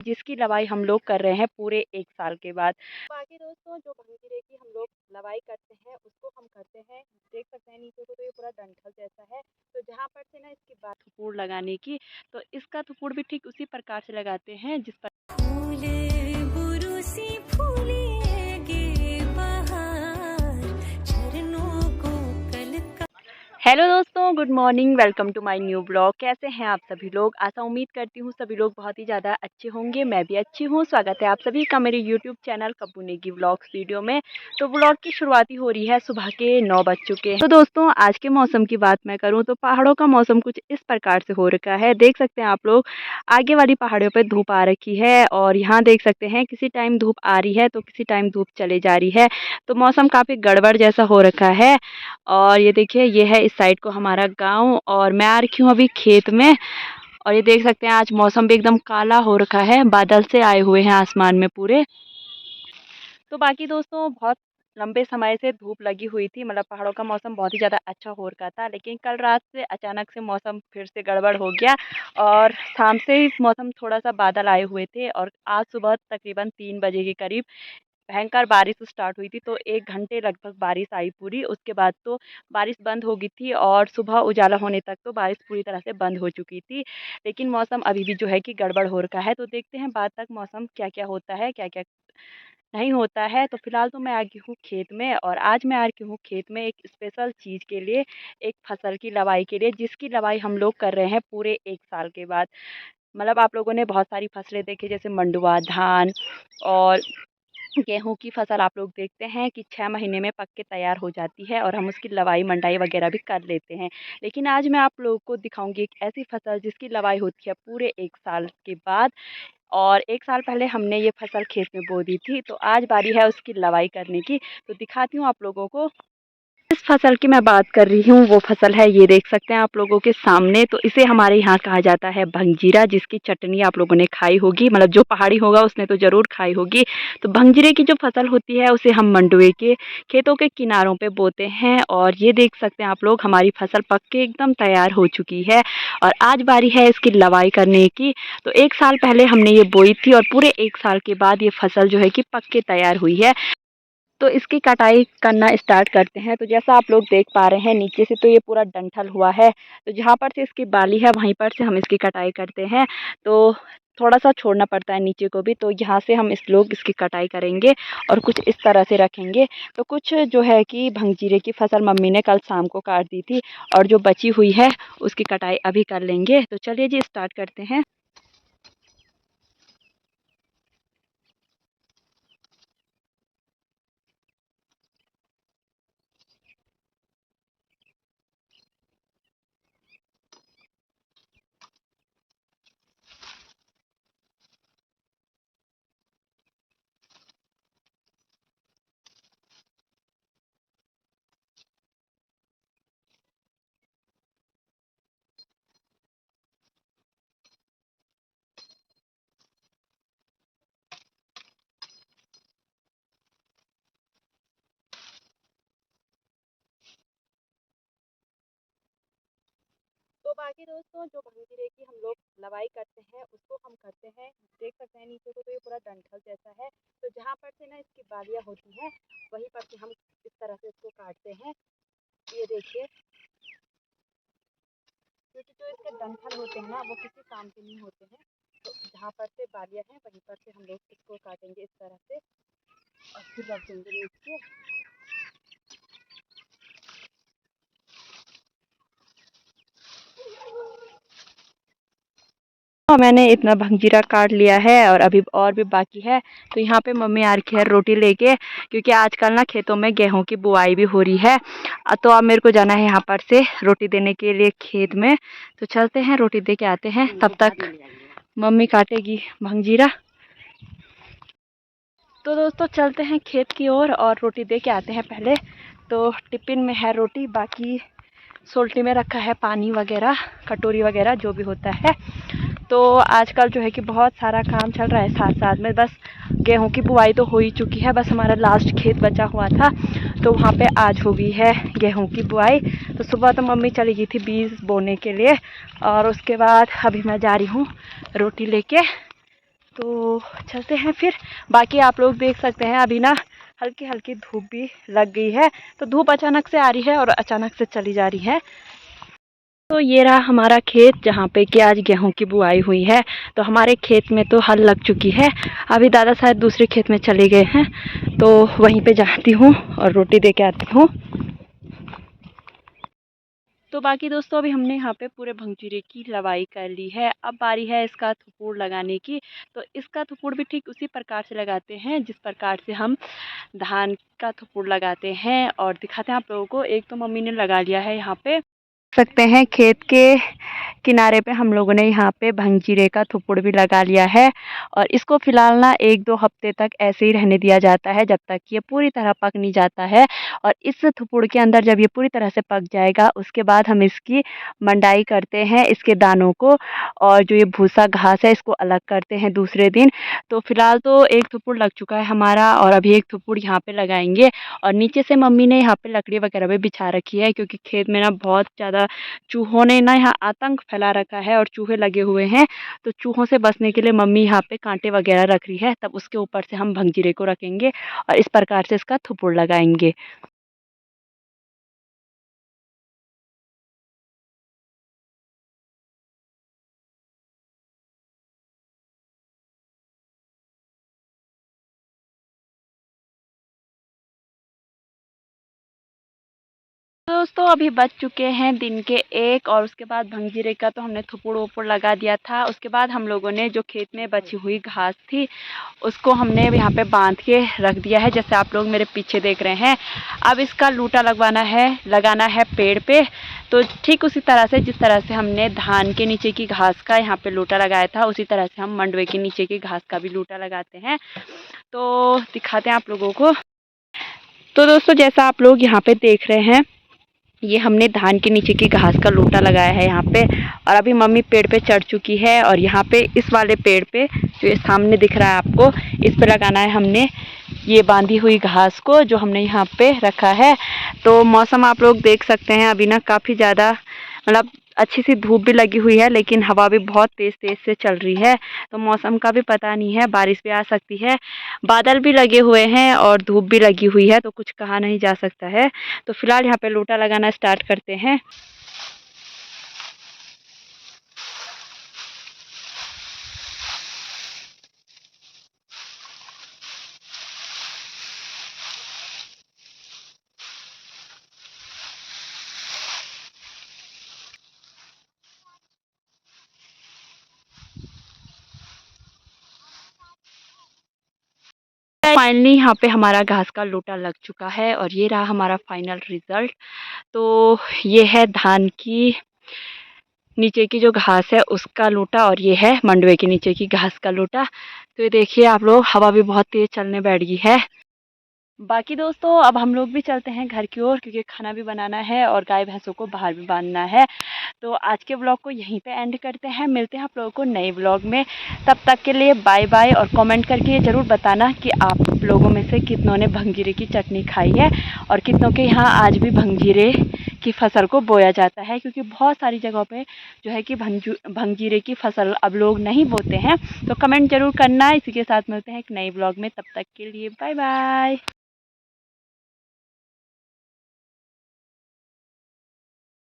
जिसकी लवाई हम लोग कर रहे हैं पूरे 1 साल के बाद। बाकी दोस्तों जो भंगीरे की हम लोग लवाई करते हैं उसको हम करते हैं, देख सकते हैं नीचे को तो ये पूरा डंठल जैसा है। तो जहाँ पर से ना इसकी बात थुपूड़ लगाने की, तो इसका थुपूड़ भी ठीक उसी प्रकार से लगाते हैं जिस पर हेलो दोस्तों, good morning, welcome to my new blog. कैसे हैं आप सभी लोग? आशा उम्मीद करती हूँ सभी लोग बहुत ही ज़्यादा अच्छे होंगे। मैं भी अच्छी हूँ। स्वागत है आप सभी का मेरे YouTube channel Kappu Negi vlogs video में। तो ब्लॉग की शुरुआती हो रही है, सुबह के 9 बज चुके हैं। तो दोस्तों आज के मौसम की बात मैं करूँ तो पहाड़ों का मौसम कुछ इस प्रकार से हो रखा है। देख सकते हैं आप लोग, आगे वाली पहाड़ियों पर धूप आ रखी है और यहाँ देख सकते हैं किसी टाइम धूप आ रही है तो किसी टाइम धूप चले जा रही है। तो मौसम काफ़ी गड़बड़ जैसा हो रखा है। और ये देखिए, ये है इस साइड को हमारा गांव और मैं आ रखी हूँ अभी खेत में। और ये देख सकते हैं आज मौसम भी एकदम काला हो रखा है, बादल से आए हुए हैं आसमान में पूरे। तो बाकी दोस्तों बहुत लंबे समय से धूप लगी हुई थी, मतलब पहाड़ों का मौसम बहुत ही ज़्यादा अच्छा हो रखा था, लेकिन कल रात से अचानक से मौसम फिर से गड़बड़ हो गया और शाम से ही मौसम थोड़ा सा बादल आए हुए थे और आज सुबह तकरीबन 3 बजे के करीब भयंकर बारिश स्टार्ट हुई थी। तो 1 घंटे लगभग बारिश आई पूरी, उसके बाद तो बारिश बंद हो गई थी और सुबह उजाला होने तक तो बारिश पूरी तरह से बंद हो चुकी थी। लेकिन मौसम अभी भी जो है कि गड़बड़ हो रखा है। तो देखते हैं बाद तक मौसम क्या-क्या होता है, क्या-क्या नहीं होता है। तो फिलहाल तो मैं आ गई हूँ खेत में और आज मैं आ गई हूँ खेत में एक स्पेशल चीज़ के लिए, एक फसल की लवाई के लिए, जिसकी लवाई हम लोग कर रहे हैं पूरे 1 साल के बाद। मतलब आप लोगों ने बहुत सारी फसलें देखी जैसे मंडुवा, धान और गेहूँ की फसल आप लोग देखते हैं कि 6 महीने में पक के तैयार हो जाती है और हम उसकी लवाई मंडाई वगैरह भी कर लेते हैं। लेकिन आज मैं आप लोगों को दिखाऊंगी एक ऐसी फसल जिसकी लवाई होती है पूरे 1 साल के बाद। और 1 साल पहले हमने ये फसल खेत में बो दी थी, तो आज बारी है उसकी लवाई करने की। तो दिखाती हूँ आप लोगों को। जिस फसल की मैं बात कर रही हूँ वो फसल है, ये देख सकते हैं आप लोगों के सामने। तो इसे हमारे यहाँ कहा जाता है भंगजीरा, जिसकी चटनी आप लोगों ने खाई होगी, मतलब जो पहाड़ी होगा उसने तो ज़रूर खाई होगी। तो भंगजीरे की जो फसल होती है उसे हम मंडुए के खेतों के किनारों पे बोते हैं और ये देख सकते हैं आप लोग, हमारी फसल पक के एकदम तैयार हो चुकी है और आज बारी है इसकी लवाई करने की। तो 1 साल पहले हमने ये बोई थी और पूरे 1 साल के बाद ये फसल जो है कि पक के तैयार हुई है। तो इसकी कटाई करना स्टार्ट करते हैं। तो जैसा आप लोग देख पा रहे हैं नीचे से तो ये पूरा डंठल हुआ है। तो जहाँ पर से इसकी बाली है वहीं पर से हम इसकी कटाई करते हैं। तो थोड़ा सा छोड़ना पड़ता है नीचे को भी। तो यहाँ से हम इस लोग इसकी कटाई करेंगे और कुछ इस तरह से रखेंगे। तो कुछ जो है कि भंगजीरे की फसल मम्मी ने कल शाम को काट दी थी और जो बची हुई है उसकी कटाई अभी कर लेंगे। तो चलिए जी स्टार्ट करते हैं। तो बाकी दोस्तों जो भंगीरे की हम लोग लवाई करते हैं उसको हम करते हैं, देख सकते हैं नीचे को तो ये पूरा डंठल जैसा है। तो जहाँ पर से ना इसकी बालियाँ होती हैं वहीं पर से हम इस तरह से इसको काटते हैं। ये देखिए, क्योंकि जो इसके डंठल होते हैं ना वो किसी काम के नहीं होते हैं। तो जहाँ पर से बालियाँ हैं वहीं पर से हम लोग इसको काटेंगे इस तरह से और फिर रख देंगे नीचे। हाँ, मैंने इतना भंगजीरा काट लिया है और अभी और भी बाकी है। तो यहाँ पे मम्मी आ रखी है रोटी लेके, क्योंकि आजकल ना खेतों में गेहूं की बुआई भी हो रही है। तो अब मेरे को जाना है यहाँ पर से रोटी देने के लिए खेत में। तो चलते हैं रोटी दे के आते हैं, तब तक मम्मी काटेगी भंगजीरा। तो दोस्तों चलते हैं खेत की ओर और रोटी दे के आते हैं पहले। तो टिफ़िन में है रोटी, बाकी सोल्टी में रखा है पानी वगैरह, कटोरी वगैरह जो भी होता है। तो आजकल जो है कि बहुत सारा काम चल रहा है साथ साथ में। बस गेहूं की बुआई तो हो ही चुकी है, बस हमारा लास्ट खेत बचा हुआ था तो वहाँ पे आज हो गई है गेहूं की बुआई। तो सुबह तो मम्मी चली गई थी बीज बोने के लिए और उसके बाद अभी मैं जा रही हूँ रोटी लेके। तो चलते हैं फिर। बाकी आप लोग देख सकते हैं अभी ना हल्की हल्की धूप भी लग गई है, तो धूप अचानक से आ रही है और अचानक से चली जा रही है। तो ये रहा हमारा खेत जहाँ पे कि आज गेहूं की बुआई हुई है। तो हमारे खेत में तो हल लग चुकी है। अभी दादा शायद दूसरे खेत में चले गए हैं, तो वहीं पे जाती हूँ और रोटी दे के आती हूँ। तो बाकी दोस्तों अभी हमने यहाँ पे पूरे भंगजीरे की लवाई कर ली है। अब बारी है इसका थुपूड़ लगाने की। तो इसका थुपूड़ भी ठीक उसी प्रकार से लगाते हैं जिस प्रकार से हम धान का थुपूड़ लगाते हैं, और दिखाते हैं आप लोगों को। एक तो मम्मी ने लगा लिया है यहाँ पे, सकते हैं खेत के किनारे पे हम लोगों ने यहाँ पे भंगजीरे का थुपुड़ भी लगा लिया है। और इसको फिलहाल ना 1-2 हफ्ते तक ऐसे ही रहने दिया जाता है जब तक ये पूरी तरह पक नहीं जाता है। और इस थुपुड़ के अंदर जब ये पूरी तरह से पक जाएगा उसके बाद हम इसकी मंडाई करते हैं, इसके दानों को, और जो ये भूसा घास है इसको अलग करते हैं दूसरे दिन। तो फिलहाल तो एक थुपुड़ लग चुका है हमारा, और अभी एक थुपुड़ यहाँ पे लगाएंगे। और नीचे से मम्मी ने यहाँ पे लकड़ी वगैरह भी बिछा रखी है, क्योंकि खेत में ना बहुत ज़्यादा चूहों ने ना यहाँ आतंक फैला रखा है और चूहे लगे हुए हैं। तो चूहों से बचने के लिए मम्मी यहाँ पे कांटे वगैरह रख रही है, तब उसके ऊपर से हम भंगजीरे को रखेंगे और इस प्रकार से इसका थुपुड़ लगाएंगे। दोस्तों अभी बज चुके हैं दिन के 1, और उसके बाद भंगजीरे का तो हमने थुपुड़ वुपुड़ लगा दिया था। उसके बाद हम लोगों ने जो खेत में बची हुई घास थी उसको हमने यहाँ पे बांध के रख दिया है, जैसे आप लोग मेरे पीछे देख रहे हैं। अब इसका लूटा लगाना है पेड़ पे। तो ठीक उसी तरह से जिस तरह से हमने धान के नीचे की घास का यहाँ पे लूटा लगाया था, उसी तरह से हम मंडवे के नीचे की घास का भी लूटा लगाते हैं। तो दिखाते हैं आप लोगों को। तो दोस्तों जैसा आप लोग यहाँ पे देख रहे हैं, ये हमने धान के नीचे की घास का लोटा लगाया है यहाँ पे। और अभी मम्मी पेड़ पे चढ़ चुकी है, और यहाँ पे इस वाले पेड़ पे जो ये सामने दिख रहा है आपको, इस पे लगाना है हमने ये बांधी हुई घास को जो हमने यहाँ पे रखा है। तो मौसम आप लोग देख सकते हैं अभी ना काफ़ी ज़्यादा मतलब अच्छी सी धूप भी लगी हुई है, लेकिन हवा भी बहुत तेज़ तेज़ से चल रही है। तो मौसम का भी पता नहीं है, बारिश भी आ सकती है। बादल भी लगे हुए हैं और धूप भी लगी हुई है, तो कुछ कहा नहीं जा सकता है। तो फिलहाल यहाँ पे लोटा लगाना स्टार्ट करते हैं। फाइनली यहाँ पे हमारा घास का लोटा लग चुका है, और ये रहा हमारा फाइनल रिजल्ट। तो ये है धान की नीचे की जो घास है उसका लोटा, और ये है मंडवे के नीचे की घास का लोटा। तो ये देखिए आप लोग, हवा भी बहुत तेज चलने बैठ गई है। बाकी दोस्तों अब हम लोग भी चलते हैं घर की ओर, क्योंकि खाना भी बनाना है और गाय भैंसों को बाहर भी बांधना है। तो आज के ब्लॉग को यहीं पे एंड करते हैं, मिलते हैं आप लोगों को नए ब्लॉग में। तब तक के लिए बाय बाय, और कमेंट करके ये ज़रूर बताना कि आप लोगों में से कितनों ने भंगजीरे की चटनी खाई है, और कितनों के यहाँ आज भी भंगजीरे की फसल को बोया जाता है। क्योंकि बहुत सारी जगहों पे जो है कि भंगजीरे की फसल अब लोग नहीं बोते हैं। तो कमेंट ज़रूर करना। इसी के साथ मिलते हैं एक नए ब्लॉग में, तब तक के लिए बाय बाय।